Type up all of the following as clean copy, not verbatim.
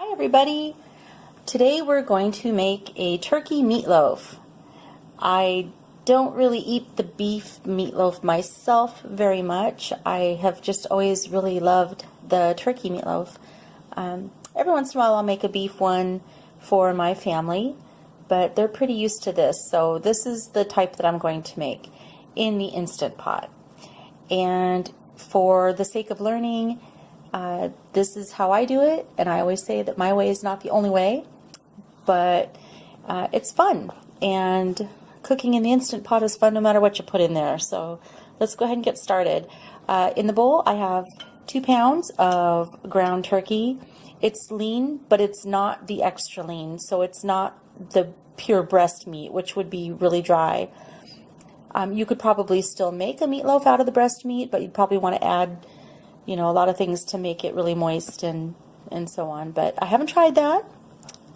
Hi everybody! Today we're going to make a turkey meatloaf. I don't really eat the beef meatloaf myself very much. I have just always really loved the turkey meatloaf. Every once in a while I'll make a beef one for my family, but they're pretty used to this. So this is the type that I'm going to make in the Instant Pot. And for the sake of learning, this is how I do it, and I always say that my way is not the only way, but it's fun, and cooking in the Instant Pot is fun no matter what you put in there. So let's go ahead and get started. In the bowl I have 2 pounds of ground turkey. It's lean, but it's not the extra lean, so it's not the pure breast meat, which would be really dry. You could probably still make a meatloaf out of the breast meat, but you'd probably want to add a lot of things to make it really moist and so on. But I haven't tried that,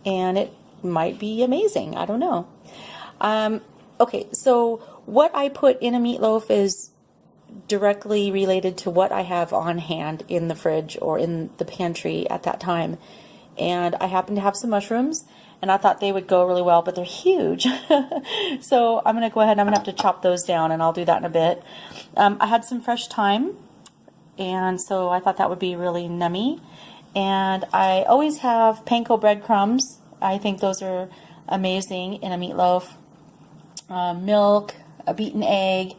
and it might be amazing. I don't know. Okay, so what I put in a meatloaf is directly related to what I have on hand in the fridge or in the pantry at that time. And I happen to have some mushrooms, and I thought they would go really well, but they're huge. So I'm going to go ahead and I'm going to have to chop those down, and I'll do that in a bit. I had some fresh thyme, and so I thought that would be really nummy. And I always have Panko breadcrumbs. I think those are amazing in a meatloaf. Milk, a beaten egg.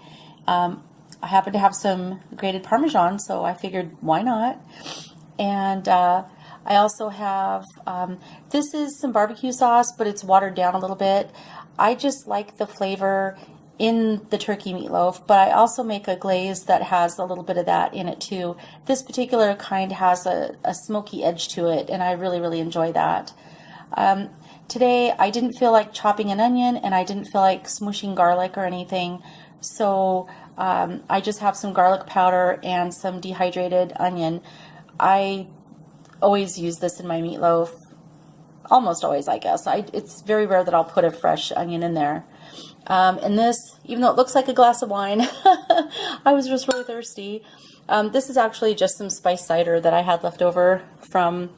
I happen to have some grated parmesan, so I figured why not. And I also have, this is some barbecue sauce, but it's watered down a little bit. I just like the flavor in the turkey meatloaf, but I also make a glaze that has a little bit of that in it too. This particular kind has a smoky edge to it, and I really, really enjoy that. Today I didn't feel like chopping an onion, and I didn't feel like smushing garlic or anything, so I just have some garlic powder and some dehydrated onion. I always use this in my meatloaf, almost always, I guess. It's very rare that I'll put a fresh onion in there. And this, even though it looks like a glass of wine, I was just really thirsty. This is actually just some spice cider that I had left over from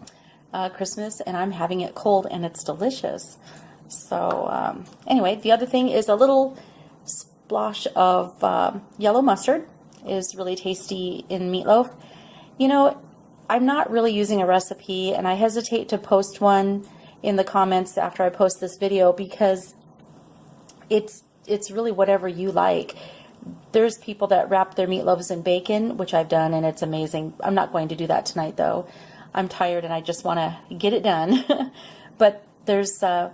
Christmas, and I'm having it cold, and it's delicious. So anyway, the other thing is a little splash of yellow mustard is really tasty in meatloaf. I'm not really using a recipe, and I hesitate to post one in the comments after I post this video because it's really whatever you like. There's people that wrap their meatloaves in bacon, which I've done, and it's amazing. I'm not going to do that tonight, though. I'm tired and I just want to get it done. But there's, some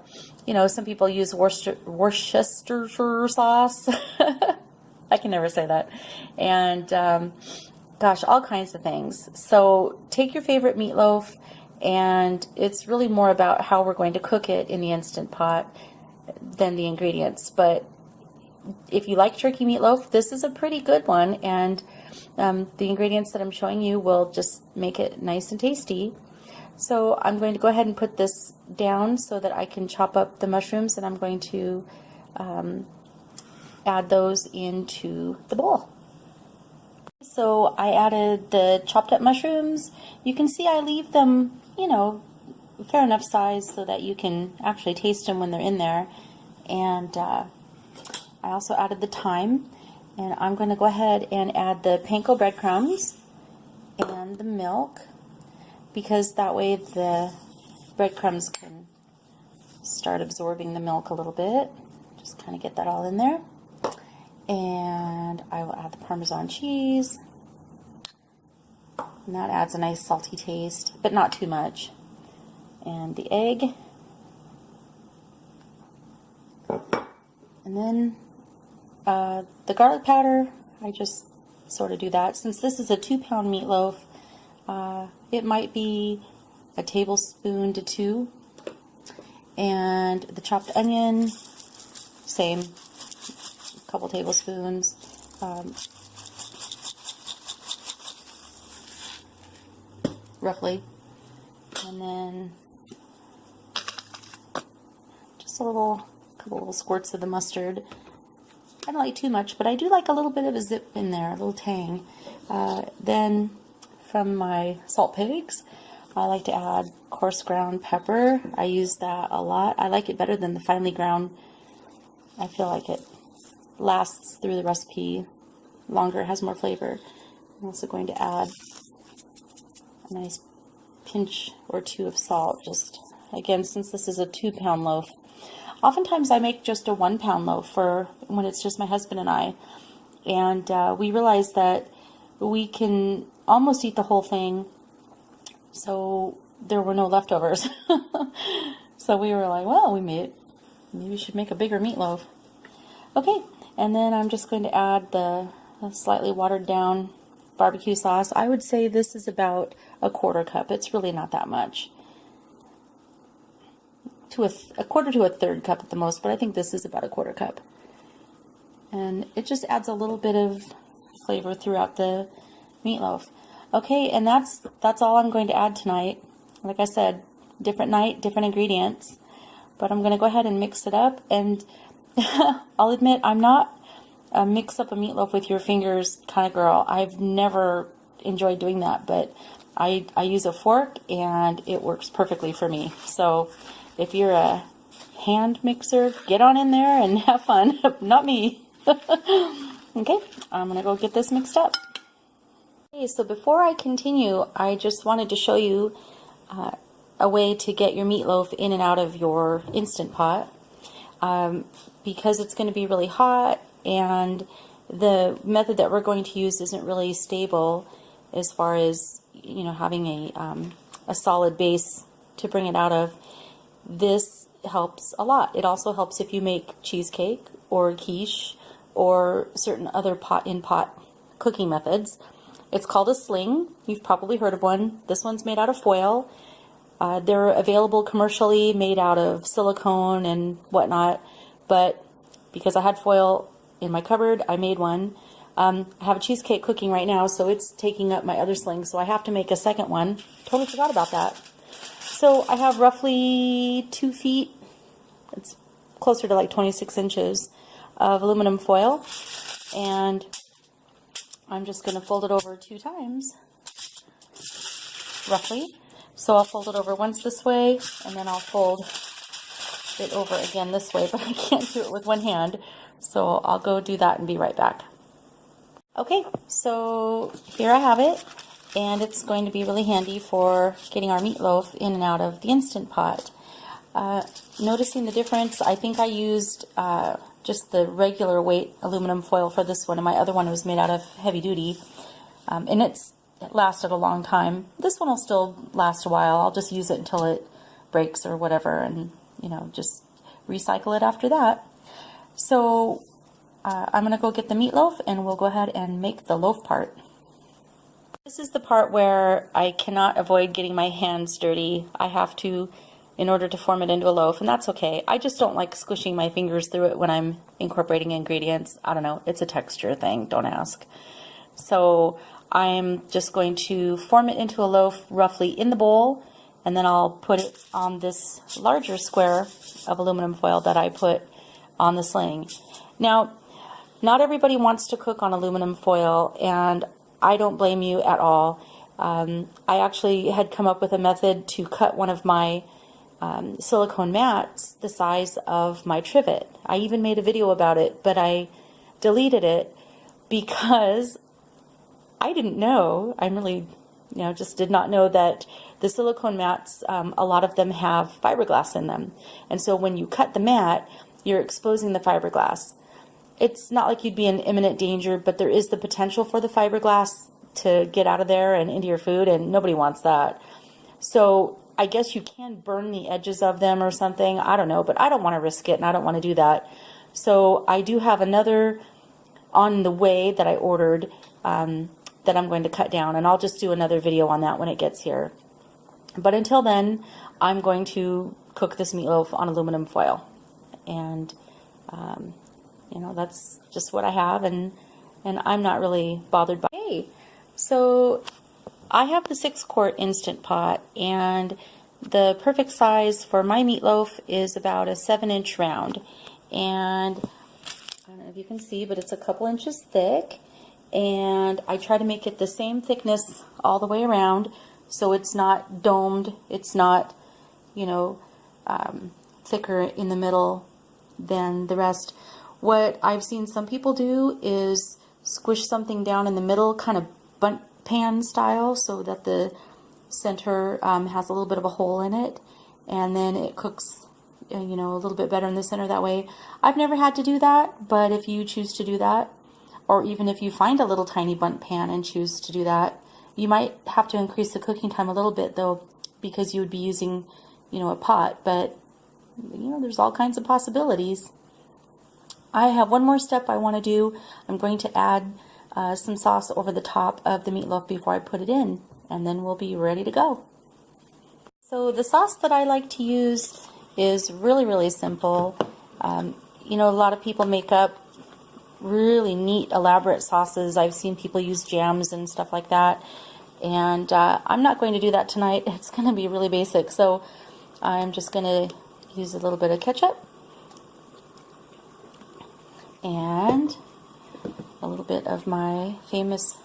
people use Worcestershire sauce. I can never say that. And, gosh, all kinds of things. So take your favorite meatloaf, and it's really more about how we're going to cook it in the Instant Pot than the ingredients. But if you like turkey meatloaf, this is a pretty good one, and the ingredients that I'm showing you will just make it nice and tasty. So I'm going to go ahead and put this down so that I can chop up the mushrooms, and I'm going to add those into the bowl. So I added the chopped up mushrooms. You can see I leave them, fair enough size so that you can actually taste them when they're in there. And I also added the thyme, and I'm going to go ahead and add the panko breadcrumbs and the milk, because that way the breadcrumbs can start absorbing the milk a little bit. Just kind of get that all in there. And I will add the Parmesan cheese, and that adds a nice salty taste, but not too much. And the egg, and then the garlic powder. I just sort of do that. Since this is a 2-pound meatloaf, it might be a tablespoon to 2. And the chopped onion, same. Couple tablespoons. Roughly. And then just couple little squirts of the mustard. I don't like too much, but I do like a little bit of a zip in there, a little tang. Then from my salt pigs, I like to add coarse ground pepper. I use that a lot. I like it better than the finely ground. I feel like it lasts through the recipe longer, has more flavor. I'm also going to add a nice pinch or two of salt, just again, since this is a 2-pound loaf. Oftentimes I make just a 1-pound loaf for when it's just my husband and I, and we realize that we can almost eat the whole thing, so there were no leftovers. So we were like, well, maybe we should make a bigger meatloaf. Okay, and then I'm just going to add the slightly watered down barbecue sauce. I would say this is about a 1/4 cup. It's really not that much. To a 1/4 to a 1/3 cup at the most, but I think this is about a 1/4 cup. And it just adds a little bit of flavor throughout the meatloaf. Okay, and that's all I'm going to add tonight. Like I said, different night, different ingredients. But I'm going to go ahead and mix it up. And I'll admit, I'm not a mix up a meatloaf with your fingers kind of girl. I've never enjoyed doing that, but I use a fork and it works perfectly for me. So if you're a hand mixer, get on in there and have fun. Not me. Okay, I'm going to go get this mixed up. Okay, so before I continue, I just wanted to show you a way to get your meatloaf in and out of your Instant Pot. Because it's going to be really hot, and the method that we're going to use isn't really stable as far as, you know, having a solid base to bring it out of. This helps a lot. It also helps if you make cheesecake or quiche or certain other pot-in-pot cooking methods. It's called a sling. You've probably heard of one. This one's made out of foil. They're available commercially, made out of silicone and whatnot, but because I had foil in my cupboard, I made one. I have a cheesecake cooking right now, so it's taking up my other sling, so I have to make a second one. Totally forgot about that. So I have roughly 2 feet, it's closer to like 26 inches of aluminum foil, and I'm just going to fold it over 2 times, roughly. So I'll fold it over once this way, and then I'll fold it over again this way, but I can't do it with one hand, so I'll go do that and be right back. Okay, so here I have it, and it's going to be really handy for getting our meatloaf in and out of the Instant Pot. Noticing the difference, I think I used just the regular weight aluminum foil for this one, and my other one was made out of heavy duty, and it lasted a long time. This one will still last a while. I'll just use it until it breaks or whatever, and you know, just recycle it after that. So I'm going to go get the meatloaf, and we'll go ahead and make the loaf part. This is the part where I cannot avoid getting my hands dirty. I have to, in order to form it into a loaf, and that's okay. I just don't like squishing my fingers through it when I'm incorporating ingredients. I don't know, it's a texture thing, don't ask. So I'm just going to form it into a loaf roughly in the bowl, and then I'll put it on this larger square of aluminum foil that I put on the sling. Now, not everybody wants to cook on aluminum foil, and I don't blame you at all. I actually had come up with a method to cut one of my silicone mats the size of my trivet. I even made a video about it, but I deleted it because I didn't know. I really, just did not know that the silicone mats, a lot of them have fiberglass in them. And so when you cut the mat, you're exposing the fiberglass. It's not like you'd be in imminent danger, but there is the potential for the fiberglass to get out of there and into your food, and nobody wants that. So I guess you can burn the edges of them or something. I don't know, but I don't want to risk it, and I don't want to do that. So I do have another on the way that I ordered that I'm going to cut down, and I'll just do another video on that when it gets here. But until then, I'm going to cook this meatloaf on aluminum foil, and that's just what I have, and I'm not really bothered by it. So I have the 6-quart Instant Pot, and the perfect size for my meatloaf is about a 7-inch round, and I don't know if you can see, but it's a couple inches thick, and I try to make it the same thickness all the way around so it's not domed, it's not, you know, thicker in the middle than the rest. What I've seen some people do is squish something down in the middle, kind of bundt pan style, so that the center has a little bit of a hole in it, and then it cooks, you know, a little bit better in the center that way. I've never had to do that, but if you choose to do that, or even if you find a little tiny bundt pan and choose to do that, you might have to increase the cooking time a little bit though, because you would be using, you know, a pot, but you know, there's all kinds of possibilities. I have one more step I want to do. I'm going to add some sauce over the top of the meatloaf before I put it in, and then we'll be ready to go. So the sauce that I like to use is really simple. You know, a lot of people make up really neat, elaborate sauces. I've seen people use jams and stuff like that, and I'm not going to do that tonight. It's going to be really basic, so I'm just going to use a little bit of ketchup and a little bit of my famous,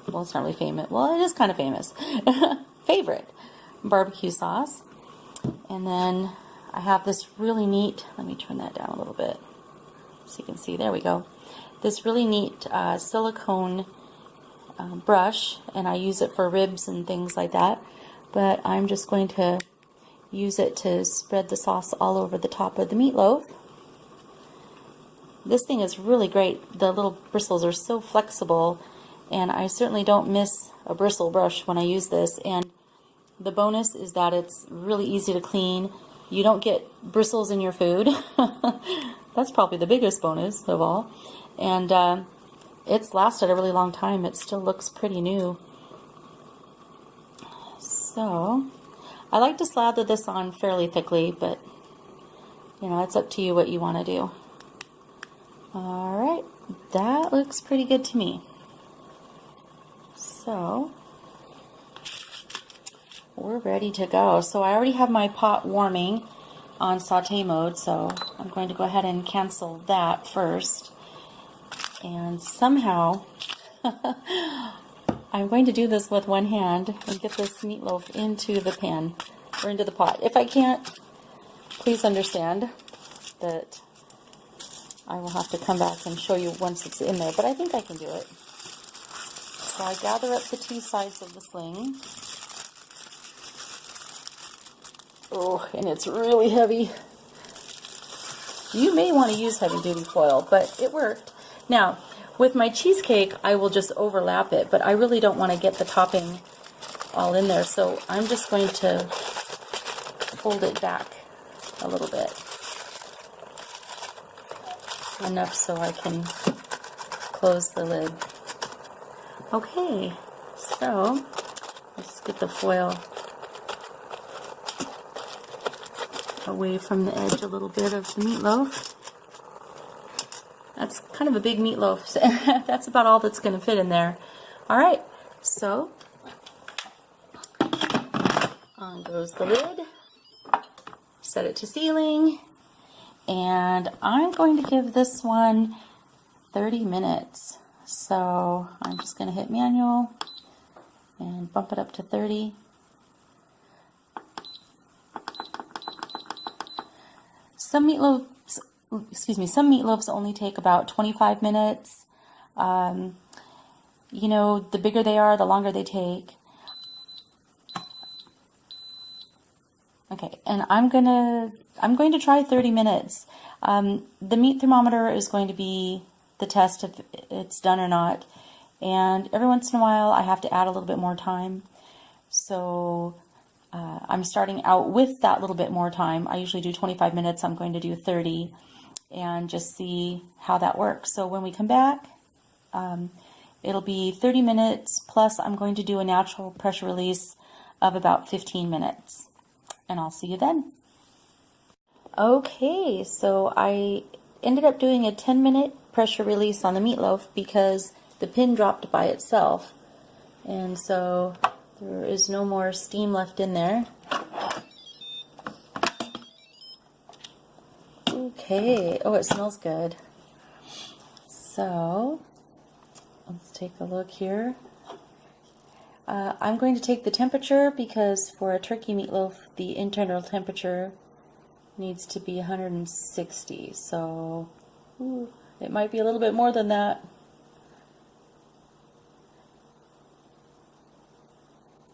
well, it's not really famous, well, it is kind of famous, favorite barbecue sauce. And then I have this really neat, let me turn that down a little bit so you can see, there we go, this really neat silicone brush, and I use it for ribs and things like that, but I'm just going to use it to spread the sauce all over the top of the meatloaf. This thing is really great. The little bristles are so flexible, and I certainly don't miss a bristle brush when I use this. And the bonus is that it's really easy to clean. You don't get bristles in your food. That's probably the biggest bonus of all. And it's lasted a really long time. It still looks pretty new. So I like to slather this on fairly thickly, but you know, it's up to you what you want to do. Alright, that looks pretty good to me. So we're ready to go. So I already have my pot warming on saute mode, so I'm going to go ahead and cancel that first. And somehow I'm going to do this with one hand and get this meatloaf into the pan or into the pot. If I can't, please understand that I will have to come back and show you once it's in there, but I think I can do it. So I gather up the two sides of the sling. Oh, and it's really heavy. You may want to use heavy duty foil, but it worked. Now, with my cheesecake, I will just overlap it, but I really don't want to get the topping all in there, so I'm just going to fold it back a little bit. Enough so I can close the lid. Okay, so let's get the foil away from the edge a little bit of the meatloaf. That's kind of a big meatloaf. So that's about all that's going to fit in there. All right, so on goes the lid. Set it to sealing. And I'm going to give this one 30 minutes. So I'm just going to hit manual and bump it up to 30. Some meatloafs only take about 25 minutes. You know, the bigger they are, the longer they take. Okay, and I'm going to try 30 minutes. The meat thermometer is going to be the test if it's done or not. And every once in a while, I have to add a little bit more time. So I'm starting out with that little bit more time. I usually do 25 minutes. I'm going to do 30 and just see how that works. So when we come back, it'll be 30 minutes plus I'm going to do a natural pressure release of about 15 minutes. And I'll see you then. Okay, so I ended up doing a 10-minute pressure release on the meatloaf because the pin dropped by itself. And so there is no more steam left in there. Okay, oh, it smells good. So let's take a look here. I'm going to take the temperature because for a turkey meatloaf, the internal temperature needs to be 160. So it might be a little bit more than that.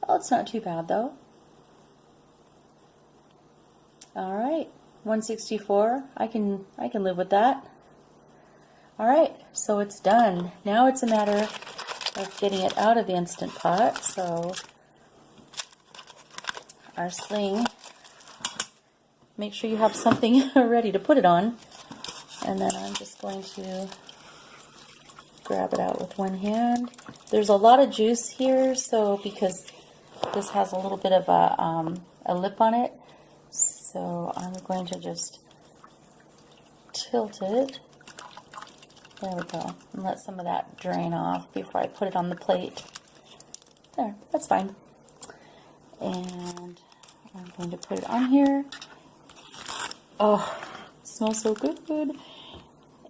Oh, it's not too bad though. All right, 164. I can live with that. All right, so it's done. Now it's a matter of getting it out of the Instant Pot. So our sling, make sure you have something ready to put it on. And then I'm just going to grab it out with one hand. There's a lot of juice here, so because this has a little bit of a lip on it, so I'm going to just tilt it. There we go. And let some of that drain off before I put it on the plate. There, that's fine. And I'm going to put it on here. Oh, it smells so good.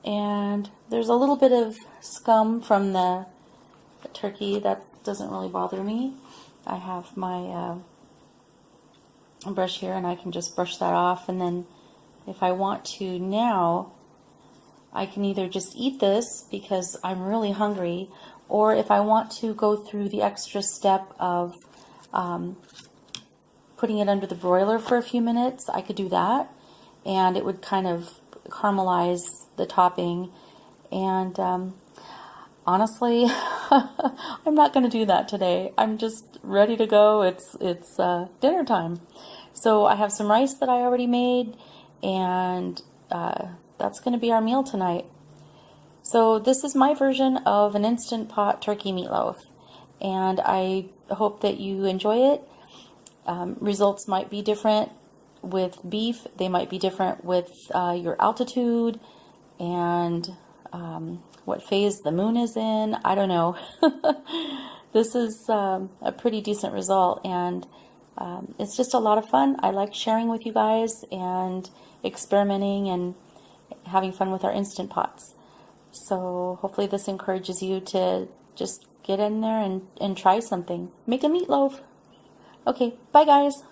And there's a little bit of scum from the turkey. That doesn't really bother me. I have my brush here and I can just brush that off. And then if I want to now, I can either just eat this because I'm really hungry, or if I want to go through the extra step of putting it under the broiler for a few minutes, I could do that, and it would kind of caramelize the topping. And honestly, I'm not going to do that today. I'm just ready to go. It's dinner time. So I have some rice that I already made, and that's going to be our meal tonight. So this is my version of an Instant Pot turkey meatloaf, and I hope that you enjoy it. Results might be different with beef. They might be different with your altitude and what phase the moon is in. I don't know. This is a pretty decent result, and it's just a lot of fun. I like sharing with you guys and experimenting and having fun with our Instant Pots. So hopefully this encourages you to just get in there and try something. Make a meatloaf. Okay, bye guys.